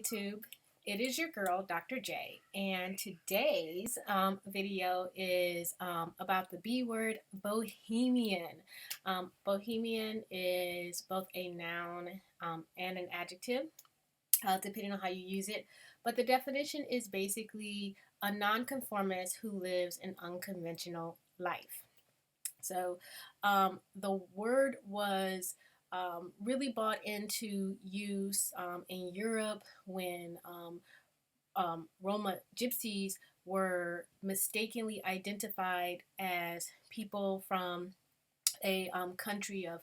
YouTube. It is your girl, Dr. J, and today's video is about the B word, Bohemian. Bohemian is both a noun and an adjective, depending on how you use it. But the definition is basically a nonconformist who lives an unconventional life. So the word was really brought into use in Europe when Roma gypsies were mistakenly identified as people from a country of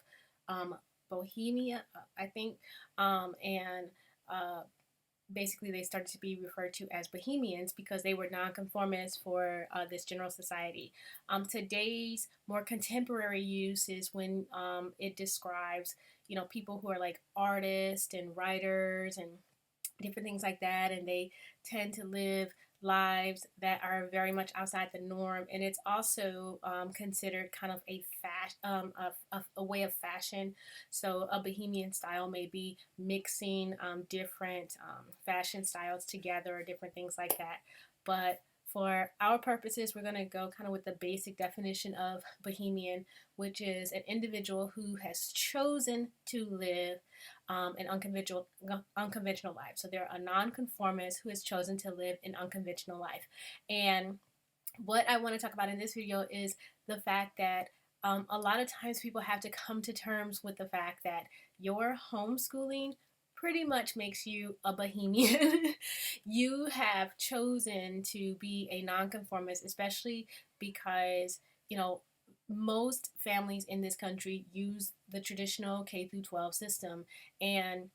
Bohemia, I think, and basically they started to be referred to as Bohemians because they were nonconformists for this general society. Today's more contemporary use is when it describes, people who are like artists and writers and different things like that, and they tend to live lives that are very much outside the norm, and it's also considered kind of a way of fashion. So a bohemian style may be mixing different fashion styles together or different things like that. But for our purposes, we're going to go kind of with the basic definition of bohemian, which is an individual who has chosen to live an unconventional life. So they're a nonconformist who has chosen to live an unconventional life. And what I want to talk about in this video is the fact that a lot of times people have to come to terms with the fact that your homeschooling pretty much makes you a bohemian. You have chosen to be a nonconformist, especially because, most families in this country use the traditional K through 12 system, and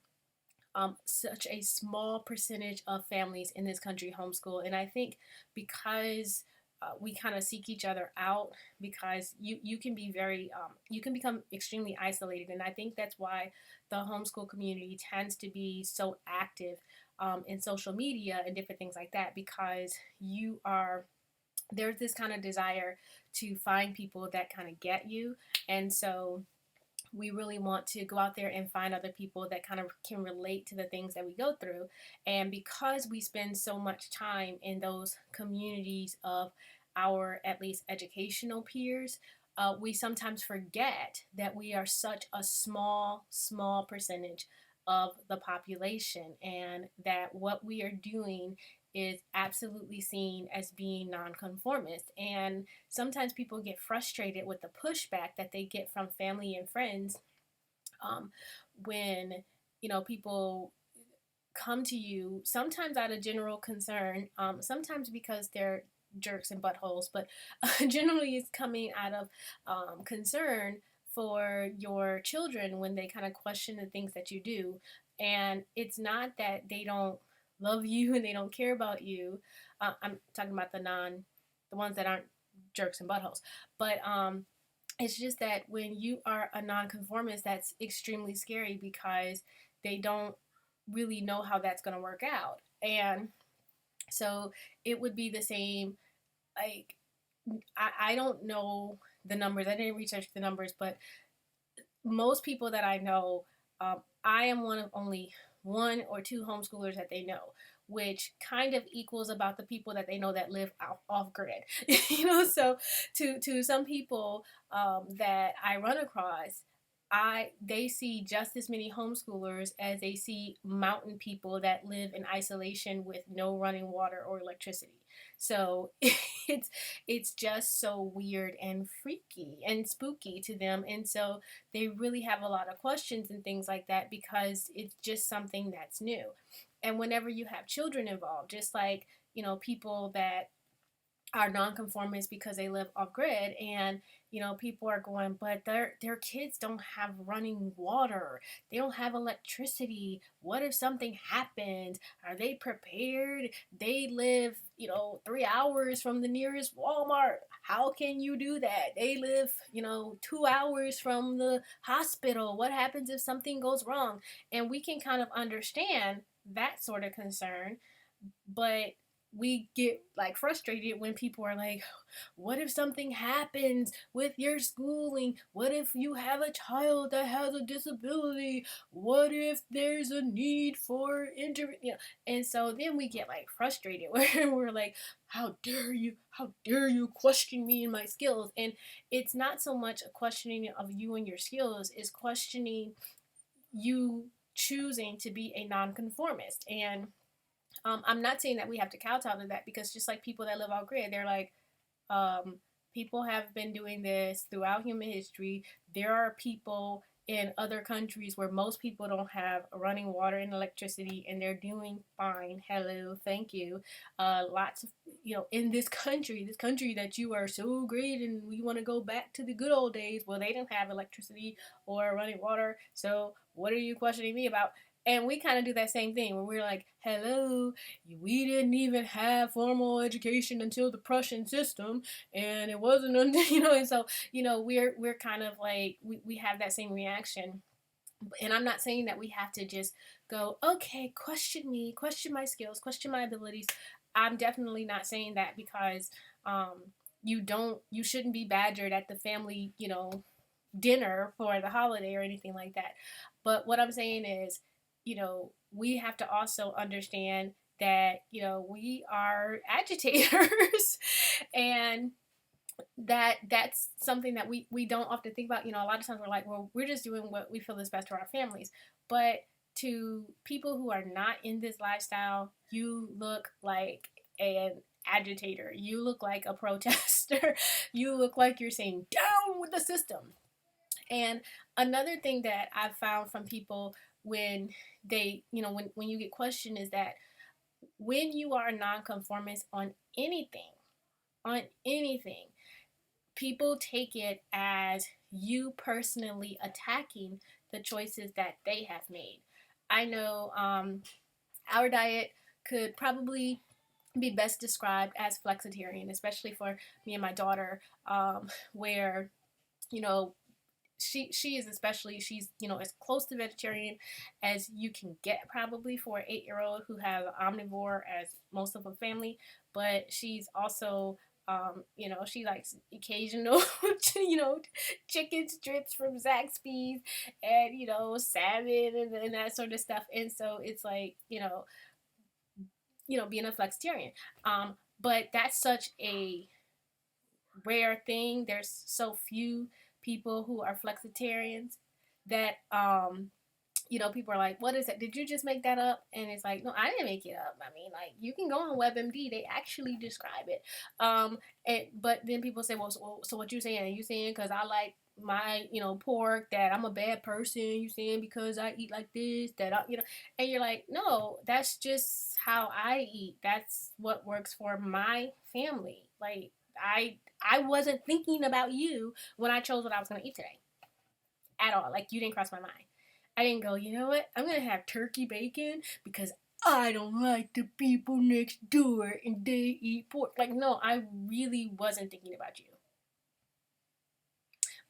such a small percentage of families in this country homeschool. And I think because we kind of seek each other out, because you can be you can become extremely isolated, and I think that's why the homeschool community tends to be so active in social media and different things like that, because there's this kind of desire to find people that kind of get you. And so we really want to go out there and find other people that kind of can relate to the things that we go through. And because we spend so much time in those communities of our, at least, educational peers, we sometimes forget that we are such a small percentage of the population, and that what we are doing is absolutely seen as being nonconformist. And sometimes people get frustrated with the pushback that they get from family and friends when, people come to you, sometimes out of general concern, sometimes because they're jerks and buttholes, but generally it's coming out of concern for your children when they kind of question the things that you do. And it's not that they don't love you and they don't care about you. I'm talking about the ones that aren't jerks and buttholes. But it's just that when you are a nonconformist, that's extremely scary because they don't really know how that's going to work out. And so it would be the same, like, I don't know the numbers. I didn't research the numbers, but most people that I know, I am one of only one or two homeschoolers that they know, which kind of equals about the people that they know that live off grid. So to some people that I run across, they see just as many homeschoolers as they see mountain people that live in isolation with no running water or electricity. So it's just so weird and freaky and spooky to them, and so they really have a lot of questions and things like that because it's just something that's new. And whenever you have children involved, just like, people that are nonconformists because they live off grid, and people are going, but their kids don't have running water, they don't have electricity, what if something happens, are they prepared, they live 3 hours from the nearest Walmart, how can you do that, they live 2 hours from the hospital, what happens if something goes wrong? And we can kind of understand that sort of concern, but we get like frustrated when people are like, what if something happens with your schooling? What if you have a child that has a disability? What if there's a need for and so then we get like frustrated where we're like, how dare you question me and my skills? And it's not so much a questioning of you and your skills, it's questioning you choosing to be a nonconformist. And I'm not saying that we have to kowtow to that, because just like people that live off grid, they're like, um, people have been doing this throughout human history. There are people in other countries where most people don't have running water and electricity, and they're doing fine. Hello, thank you. Lots of, in this country that you are so great and we want to go back to the good old days. Well, they didn't have electricity or running water, so what are you questioning me about? And we kind of do that same thing where we're like, hello, we didn't even have formal education until the Prussian system, and it wasn't until, and so, we're kind of like, we have that same reaction. And I'm not saying that we have to just go, okay, question me, question my skills, question my abilities. I'm definitely not saying that, because you shouldn't be badgered at the family, dinner for the holiday or anything like that. But what I'm saying is, we have to also understand that, we are agitators and that's something that we don't often think about. A lot of times we're like, well, we're just doing what we feel is best for our families. But to people who are not in this lifestyle, you look like an agitator. You look like a protester. You look like you're saying down with the system. And another thing that I've found from people when they, when you get questioned, is that when you are a nonconformist on anything, people take it as you personally attacking the choices that they have made. I know our diet could probably be best described as flexitarian, especially for me and my daughter, where, you know, she is, especially, she's, as close to vegetarian as you can get, probably for an 8-year-old who has omnivore as most of her family. But she's also, she likes occasional, chicken strips from Zaxby's, and, salmon, and that sort of stuff. And so it's like, being a flexitarian. But that's such a rare thing. There's so few people who are flexitarians that people are like, what is that? Did you just make that up? And it's like, no, I didn't make it up. I mean, like, you can go on WebMD, they actually describe it. But then people say, well, so what you saying? Are you saying because I like my, pork, that I'm a bad person? You saying because I eat like this, that I, and you're like, no, that's just how I eat. That's what works for my family. Like, I wasn't thinking about you when I chose what I was going to eat today at all. Like, you didn't cross my mind. I didn't go, you know what? I'm going to have turkey bacon because I don't like the people next door and they eat pork. Like, no, I really wasn't thinking about you.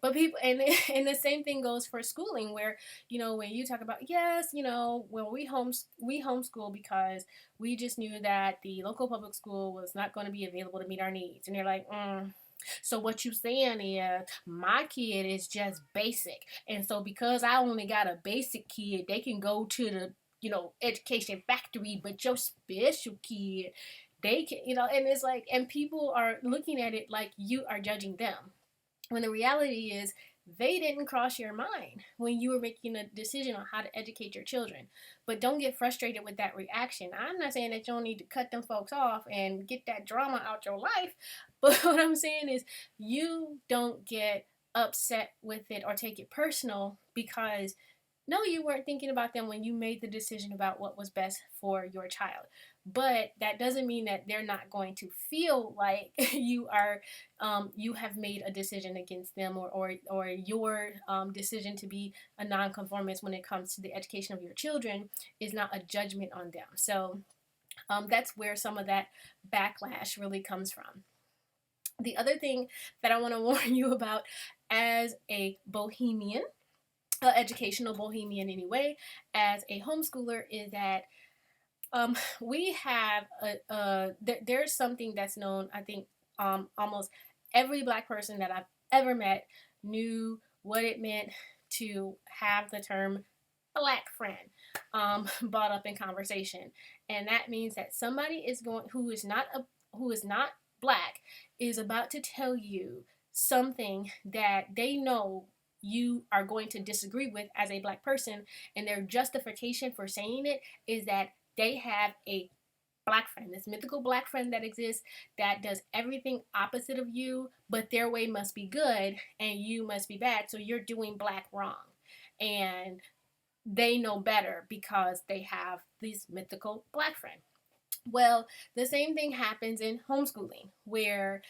But people, and the same thing goes for schooling, where, when you talk about, yes, when we homeschool because we just knew that the local public school was not going to be available to meet our needs. And you're like, so what you saying is my kid is just basic, and so because I only got a basic kid, they can go to the, education factory, but your special kid, they can, and it's like, and people are looking at it like you are judging them, when the reality is they didn't cross your mind when you were making a decision on how to educate your children. But don't get frustrated with that reaction. I'm not saying that you don't need to cut them folks off and get that drama out your life, but what I'm saying is you don't get upset with it or take it personal, because no, you weren't thinking about them when you made the decision about what was best for your child. But that doesn't mean that they're not going to feel like you have made a decision against them, or your decision to be a nonconformist when it comes to the education of your children is not a judgment on them. So that's where some of that backlash really comes from. The other thing that I want to warn you about, as a Bohemian, educational Bohemian anyway, as a homeschooler, is that We have there's something that's known, I think, almost every black person that I've ever met knew what it meant to have the term black friend brought up in conversation, and that means that somebody is going who is not black is about to tell you something that they know you are going to disagree with as a black person, and their justification for saying it is that they have a black friend, this mythical black friend that exists, that does everything opposite of you, but their way must be good and you must be bad, so you're doing black wrong. And they know better because they have this mythical black friend. Well, the same thing happens in homeschooling, where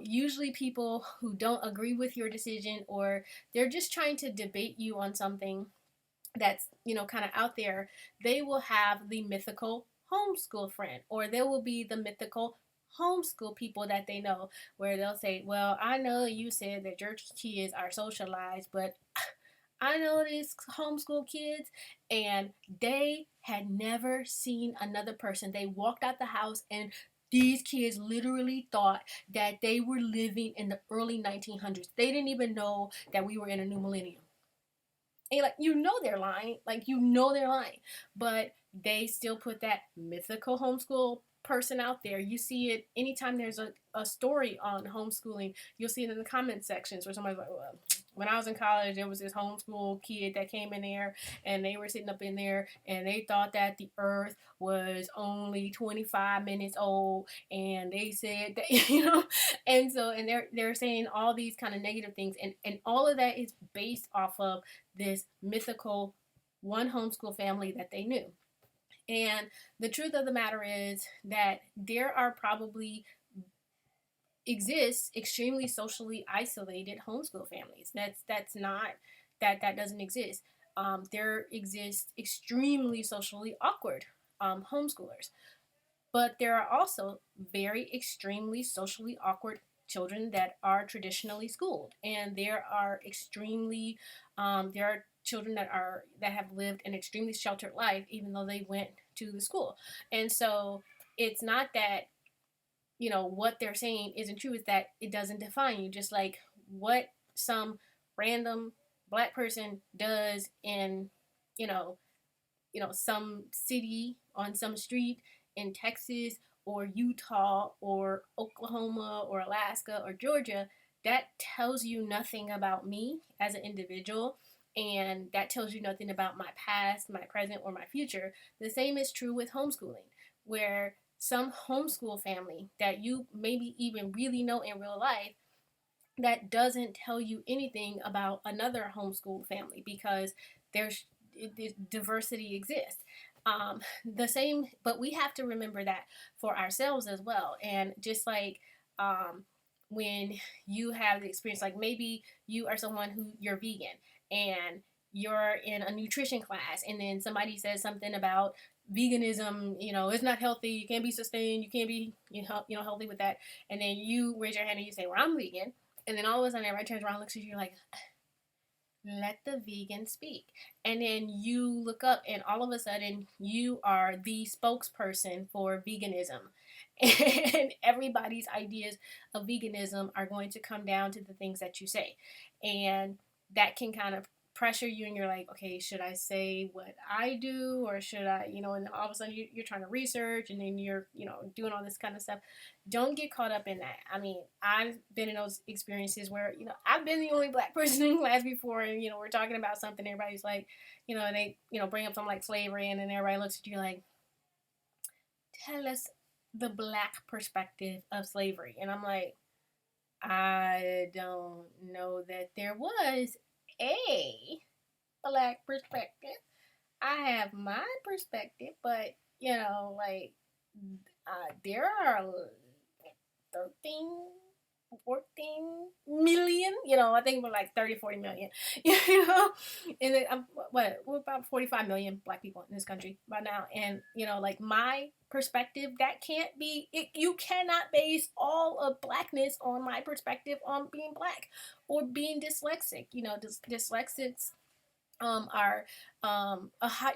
usually people who don't agree with your decision, or they're just trying to debate you on something that's, kind of out there, they will have the mythical homeschool friend, or there will be the mythical homeschool people that they know, where they'll say, well, I know you said that your kids are socialized, but I know these homeschool kids, and they had never seen another person. They walked out the house, and these kids literally thought that they were living in the early 1900s. They didn't even know that we were in a new millennium. And like, they're lying, they're lying, but they still put that mythical homeschool person out there. You see it anytime there's a story on homeschooling. You'll see it in the comment sections where somebody's like, well, when I was in college, there was this homeschool kid that came in there, and they were sitting up in there, and they thought that the earth was only 25 minutes old, and they said that, and so, and they're saying all these kind of negative things, and all of that is based off of this mythical one homeschool family that they knew. And the truth of the matter is that there are probably exists extremely socially isolated homeschool families. That's not that doesn't exist. There exists extremely socially awkward homeschoolers, but there are also very extremely socially awkward children that are traditionally schooled, and there are children that have lived an extremely sheltered life, even though they went to the school. And so it's not that what they're saying isn't true, is that it doesn't define you, just like what some random black person does in you know some city on some street in Texas or Utah or Oklahoma or Alaska or Georgia. That tells you nothing about me as an individual, and that tells you nothing about my past, my present, or my future. The same is true with homeschooling, where some homeschool family that you maybe even really know in real life, that doesn't tell you anything about another homeschool family, because there's diversity exists. The same, but we have to remember that for ourselves as well. And just like when you have the experience, like maybe you are someone who you're vegan, and you're in a nutrition class, and then somebody says something about veganism, it's not healthy, you can't be sustained, you can't be healthy with that, and then you raise your hand and you say, well, I'm vegan, and then all of a sudden everybody turns around and looks at you like, let the vegan speak. And then you look up, and all of a sudden you are the spokesperson for veganism. And everybody's ideas of veganism are going to come down to the things that you say. And that can kind of pressure you, and you're like, okay, should I say what I do, or should I, and all of a sudden you're trying to research, and then you're, doing all this kind of stuff. Don't get caught up in that. I mean, I've been in those experiences where, I've been the only black person in class before, and, we're talking about something, everybody's like, and they, bring up something like slavery, and then everybody looks at you like, tell us the black perspective of slavery. And I'm like, I don't know that there was a black perspective. I have my perspective, but there are 13, 14 million, I think we're like 30, 40 million, and then we're about 45 million black people in this country by now. And, like my perspective, that can't be, you cannot base all of blackness on my perspective on being black or being dyslexic. Dyslexics are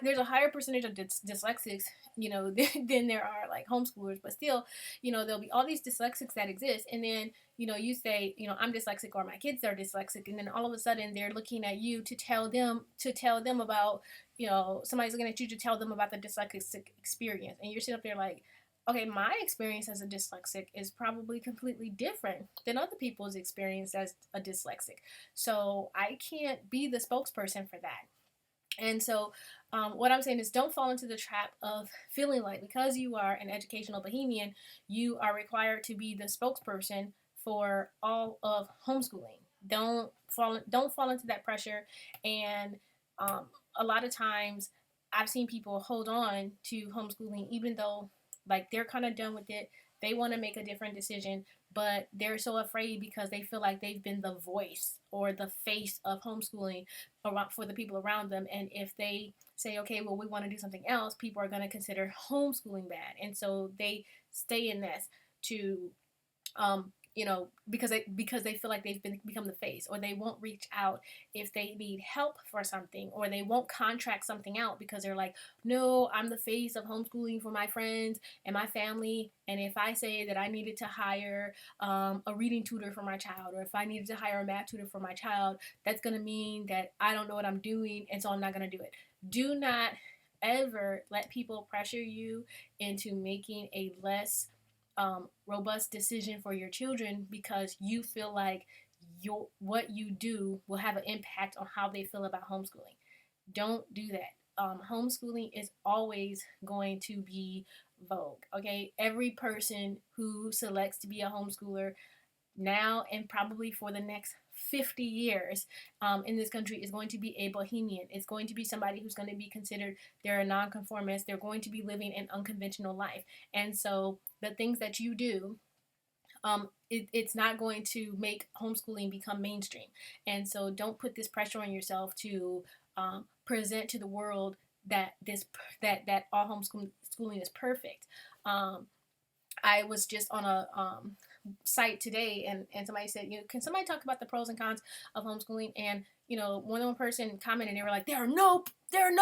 there's a higher percentage of dyslexics, than there are like homeschoolers. But still, there'll be all these dyslexics that exist, and then you say, I'm dyslexic or my kids are dyslexic, and then all of a sudden they're looking at you to tell them about, somebody's looking at you to tell them about the dyslexic experience, and you're sitting up there like, okay, my experience as a dyslexic is probably completely different than other people's experience as a dyslexic. So I can't be the spokesperson for that. And so, what I'm saying is, don't fall into the trap of feeling like because you are an educational bohemian, you are required to be the spokesperson for all of homeschooling. Don't fall into that pressure. And a lot of times, I've seen people hold on to homeschooling even though like they're kind of done with it. They want to make a different decision, but they're so afraid because they feel like they've been the voice or the face of homeschooling for the people around them. And if they say, okay, well, we want to do something else, people are going to consider homeschooling bad. And so they stay in this to because they feel like they've become the face, or they won't reach out if they need help for something, or they won't contract something out because they're like, no, I'm the face of homeschooling for my friends and my family, and if I say that I needed to hire a reading tutor for my child, or if I needed to hire a math tutor for my child, that's going to mean that I don't know what I'm doing, and so I'm not going to do it. Do not ever let people pressure you into making a less robust decision for your children because you feel like what you do will have an impact on how they feel about homeschooling. Don't do that. Homeschooling is always going to be vogue. Okay, every person who selects to be a homeschooler now and probably for the next 50 years in this country is going to be a bohemian. It's going to be somebody who's going to be considered, they're a nonconformist. They're going to be living an unconventional life. And so the things that you do, it's not going to make homeschooling become mainstream. And so don't put this pressure on yourself to present to the world that that all homeschooling is perfect. I was just on a site today, and somebody said, can somebody talk about the pros and cons of homeschooling? And one person commented, and they were like, there are no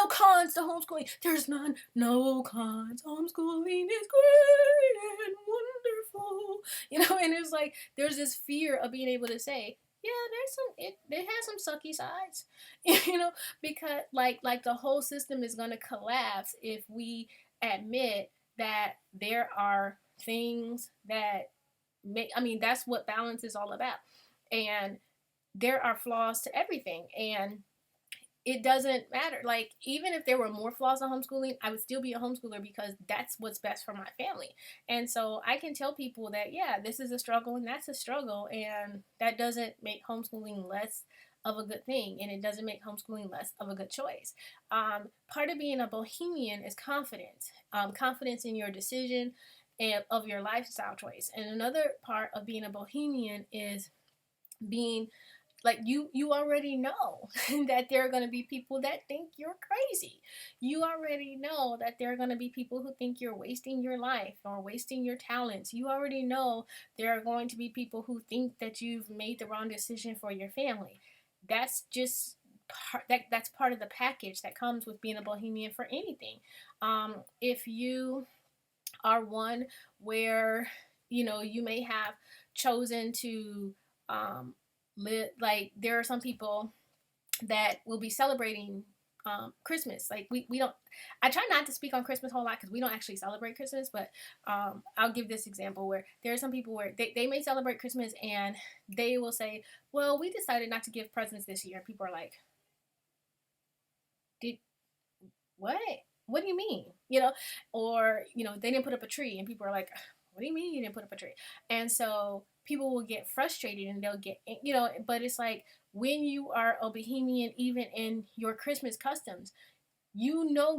cons to homeschooling. There's no cons. Homeschooling is great and wonderful. And it was like there's this fear of being able to say, yeah, it has some sucky sides, because like the whole system is gonna collapse if we admit that there are things that that's what balance is all about. And there are flaws to everything, and it doesn't matter. Like, even if there were more flaws in homeschooling, I would still be a homeschooler because that's what's best for my family. And so I can tell people that, yeah, this is a struggle and that's a struggle, and that doesn't make homeschooling less of a good thing, and it doesn't make homeschooling less of a good choice. Part of being a bohemian is confidence, confidence in your decision and of your lifestyle choice. And another part of being a bohemian is being like, you already know that there are going to be people that think you're crazy. You already know that there are going to be people who think you're wasting your life or wasting your talents. You already know there are going to be people who think that you've made the wrong decision for your family. That's just that's part of the package that comes with being a bohemian for anything. If you are one where you may have chosen to like, there are some people that will be celebrating Christmas. Like, we don't, I try not to speak on Christmas a whole lot because we don't actually celebrate Christmas, but I'll give this example where there are some people where they may celebrate Christmas and they will say, well, we decided not to give presents this year. People are like, did what? What do you mean? Or they didn't put up a tree, and people are like, what do you mean you didn't put up a tree? And so people will get frustrated, and they'll get, but it's like, when you are a bohemian, even in your Christmas customs,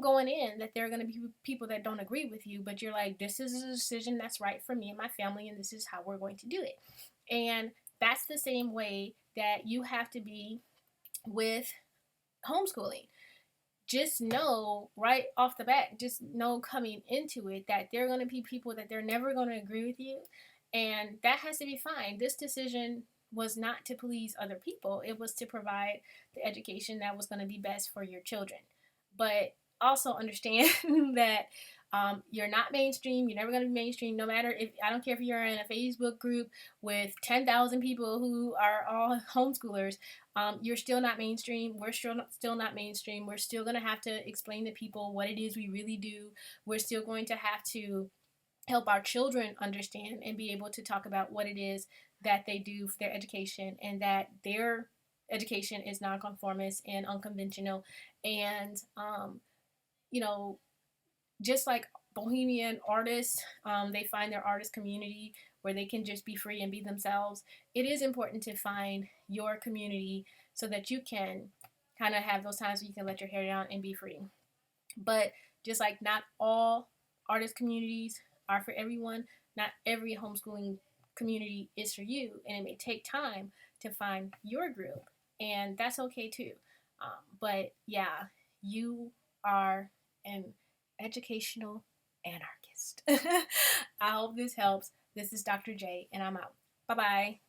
going in that there are going to be people that don't agree with you, but you're like, this is a decision that's right for me and my family, and this is how we're going to do it. And that's the same way that you have to be with homeschooling. Just know right off the bat, just know coming into it, that there are going to be people that they're never going to agree with you, and that has to be fine. This decision was not to please other people. It was to provide the education that was going to be best for your children. But also understand that you're not mainstream. You're never going to be mainstream, no matter if, I don't care if you're in a Facebook group with 10,000 people who are all homeschoolers. You're still not mainstream. We're still not mainstream. We're still going to have to explain to people what it is we really do. We're still going to have to help our children understand and be able to talk about what it is that they do for their education, and that their education is nonconformist and unconventional. And you know, just like Bohemian artists, they find their artist community where they can just be free and be themselves. It is important to find your community so that you can kind of have those times where you can let your hair down and be free. But just like not all artist communities are for everyone, not every homeschooling community is for you, and it may take time to find your group, and that's okay too. But yeah, you are an educational anarchist. I hope this helps. This is Dr. J, and I'm out. Bye bye.